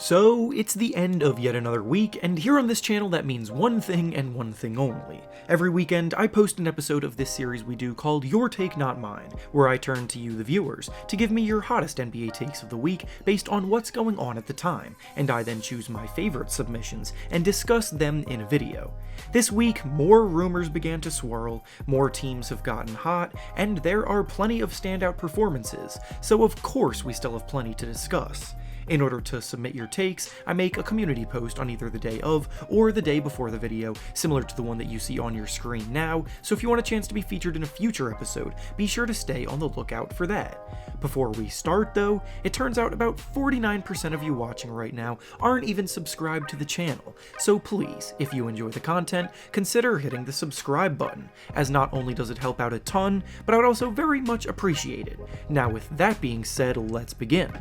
So, it's the end of yet another week, and here on this channel that means one thing and one thing only. Every weekend, I post an episode of this series we do called Your Take Not Mine, where I turn to you, the viewers, to give me your hottest NBA takes of the week based on what's going on at the time, and I then choose my favorite submissions and discuss them in a video. This week, more rumors began to swirl, more teams have gotten hot, and there are plenty of standout performances, so of course we still have plenty to discuss. In order to submit your takes, I make a community post on either the day of or the day before the video, similar to the one that you see on your screen now, so if you want a chance to be featured in a future episode, be sure to stay on the lookout for that. Before we start though, it turns out about 49% of you watching right now aren't even subscribed to the channel, so please, if you enjoy the content, consider hitting the subscribe button, as not only does it help out a ton, but I would also very much appreciate it. Now with that being said, let's begin.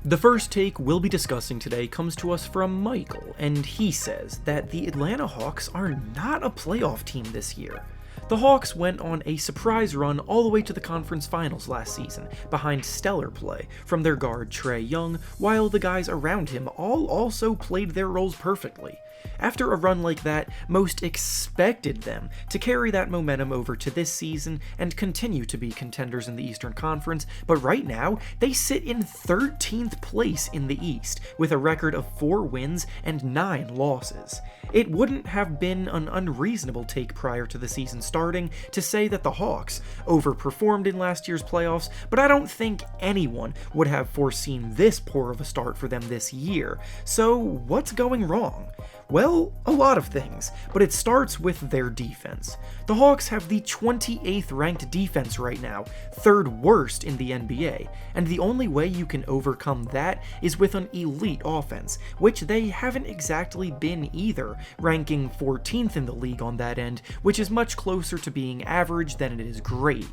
The first take we'll be discussing today comes to us from Michael, and he says that the Atlanta Hawks are not a playoff team this year. The Hawks went on a surprise run all the way to the conference finals last season, behind stellar play from their guard Trae Young, while the guys around him all also played their roles perfectly. After a run like that, most expected them to carry that momentum over to this season and continue to be contenders in the Eastern Conference, but right now, they sit in 13th place in the East, with a record of 4 wins and 9 losses. It wouldn't have been an unreasonable take prior to the season starting to say that the Hawks overperformed in last year's playoffs, but I don't think anyone would have foreseen this poor of a start for them this year. So what's going wrong? Well, a lot of things, but it starts with their defense. The Hawks have the 28th ranked defense right now, 3rd worst in the NBA, and the only way you can overcome that is with an elite offense, which they haven't exactly been either, ranking 14th in the league on that end, which is much closer to being average than it is great.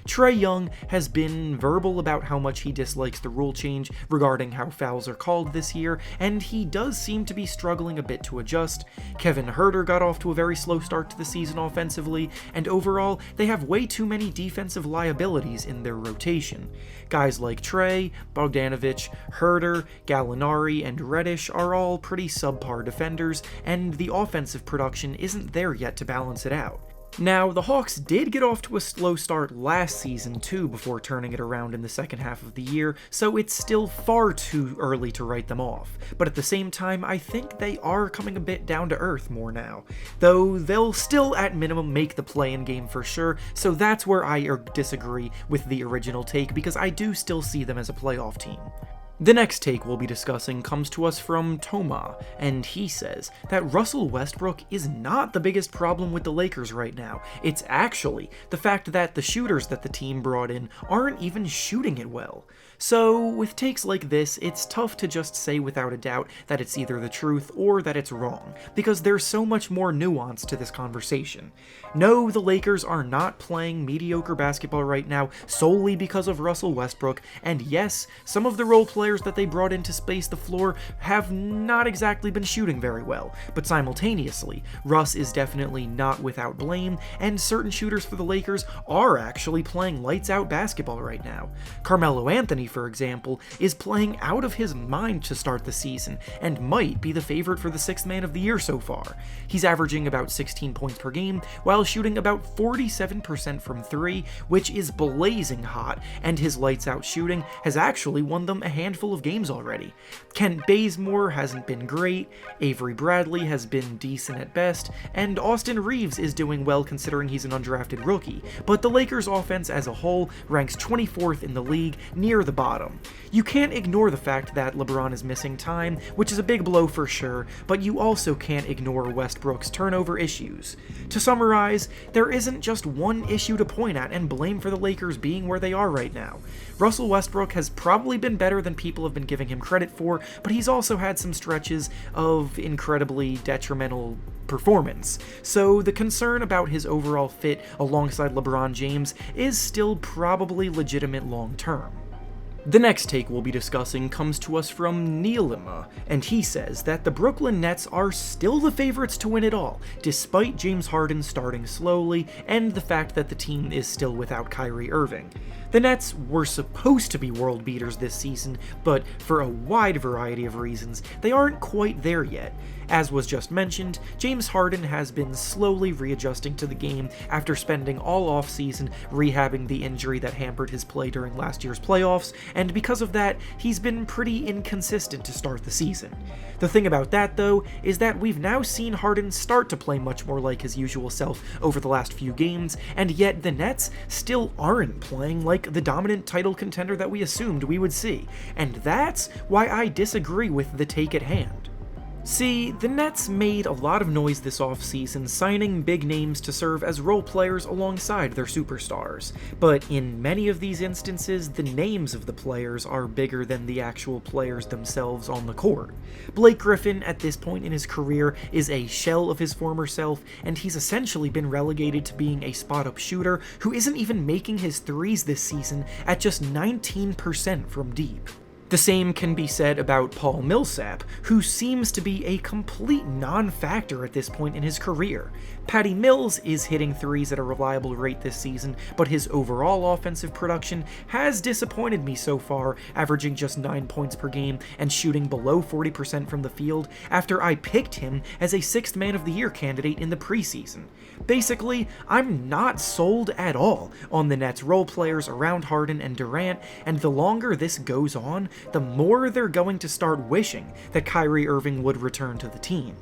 Trae Young has been verbal about how much he dislikes the rule change regarding how fouls are called this year, and he does seem to be struggling a bit to adjust. Kevin Huerter got off to a very slow start to the season offensively, and overall, they have way too many defensive liabilities in their rotation. Guys like Trae, Bogdanovic, Huerter, Gallinari, and Reddish are all pretty subpar defenders, and the offensive production isn't there yet to balance it out. Now, the Hawks did get off to a slow start last season too before turning it around in the second half of the year, so it's still far too early to write them off. But at the same time, I think they are coming a bit down to earth more now. Though they'll still at minimum make the play-in game for sure, so that's where I disagree with the original take, because I do still see them as a playoff team. The next take we'll be discussing comes to us from Toma, and he says that Russell Westbrook is not the biggest problem with the Lakers right now. It's actually the fact that the shooters that the team brought in aren't even shooting it well. So, with takes like this, it's tough to just say without a doubt that it's either the truth or that it's wrong, because there's so much more nuance to this conversation. No, the Lakers are not playing mediocre basketball right now solely because of Russell Westbrook, and yes, some of the role players that they brought in to space the floor have not exactly been shooting very well, but simultaneously, Russ is definitely not without blame, and certain shooters for the Lakers are actually playing lights-out basketball right now. Carmelo Anthony, for example, is playing out of his mind to start the season, and might be the favorite for the 6th man of the year so far. He's averaging about 16 points per game, while shooting about 47% from 3, which is blazing hot, and his lights-out shooting has actually won them a handful of games already. Kent Bazemore hasn't been great, Avery Bradley has been decent at best, and Austin Reeves is doing well considering he's an undrafted rookie, but the Lakers' offense as a whole ranks 24th in the league, near the bottom. You can't ignore the fact that LeBron is missing time, which is a big blow for sure, but you also can't ignore Westbrook's turnover issues. To summarize, there isn't just one issue to point at and blame for the Lakers being where they are right now. Russell Westbrook has probably been better than people have been giving him credit for, but he's also had some stretches of incredibly detrimental performance. So the concern about his overall fit alongside LeBron James is still probably legitimate long term. The next take we'll be discussing comes to us from Neilima, and he says that the Brooklyn Nets are still the favorites to win it all, despite James Harden starting slowly and the fact that the team is still without Kyrie Irving. The Nets were supposed to be world beaters this season, but for a wide variety of reasons, they aren't quite there yet. As was just mentioned, James Harden has been slowly readjusting to the game after spending all offseason rehabbing the injury that hampered his play during last year's playoffs, and because of that, he's been pretty inconsistent to start the season. The thing about that, though, is that we've now seen Harden start to play much more like his usual self over the last few games, and yet the Nets still aren't playing like the dominant title contender that we assumed we would see, and that's why I disagree with the take at hand. See, the Nets made a lot of noise this offseason signing big names to serve as role players alongside their superstars, but in many of these instances, the names of the players are bigger than the actual players themselves on the court. Blake Griffin, at this point in his career, is a shell of his former self, and he's essentially been relegated to being a spot-up shooter who isn't even making his threes this season at just 19% from deep. The same can be said about Paul Millsap, who seems to be a complete non-factor at this point in his career. Patty Mills is hitting threes at a reliable rate this season, but his overall offensive production has disappointed me so far, averaging just 9 points per game and shooting below 40% from the field after I picked him as a 6th Man of the Year candidate in the preseason. Basically, I'm not sold at all on the Nets role players around Harden and Durant, and the longer this goes on, the more they're going to start wishing that Kyrie Irving would return to the team.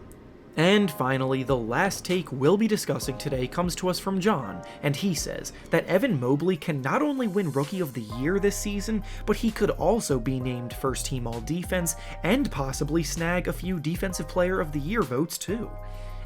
And finally, the last take we'll be discussing today comes to us from John, and he says that Evan Mobley can not only win Rookie of the Year this season, but he could also be named First Team All-Defense and possibly snag a few Defensive Player of the Year votes too.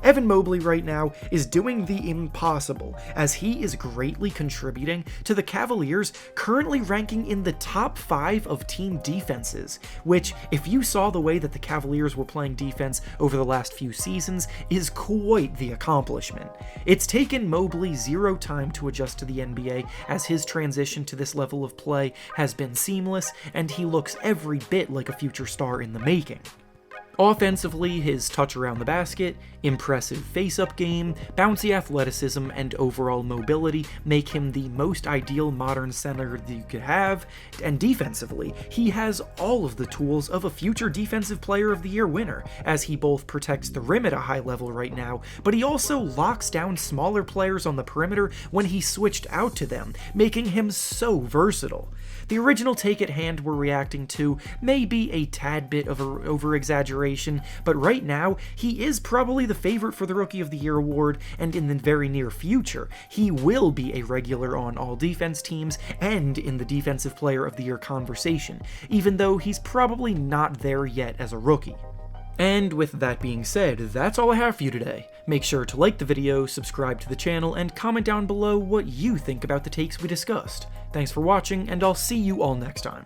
Evan Mobley right now is doing the impossible, as he is greatly contributing to the Cavaliers currently ranking in the top 5 of team defenses, which, if you saw the way that the Cavaliers were playing defense over the last few seasons, is quite the accomplishment. It's taken Mobley 0 time to adjust to the NBA, as his transition to this level of play has been seamless, and he looks every bit like a future star in the making. Offensively, his touch around the basket, impressive face-up game, bouncy athleticism, and overall mobility make him the most ideal modern center that you could have, and defensively, he has all of the tools of a future Defensive Player of the Year winner, as he both protects the rim at a high level right now, but he also locks down smaller players on the perimeter when he switched out to them, making him so versatile. The original take at hand we're reacting to may be a tad bit of an over-exaggeration, but right now, he is probably the favorite for the Rookie of the Year award, and in the very near future, he will be a regular on all defense teams and in the Defensive Player of the Year conversation, even though he's probably not there yet as a rookie. And with that being said, that's all I have for you today. Make sure to like the video, subscribe to the channel, and comment down below what you think about the takes we discussed. Thanks for watching, and I'll see you all next time.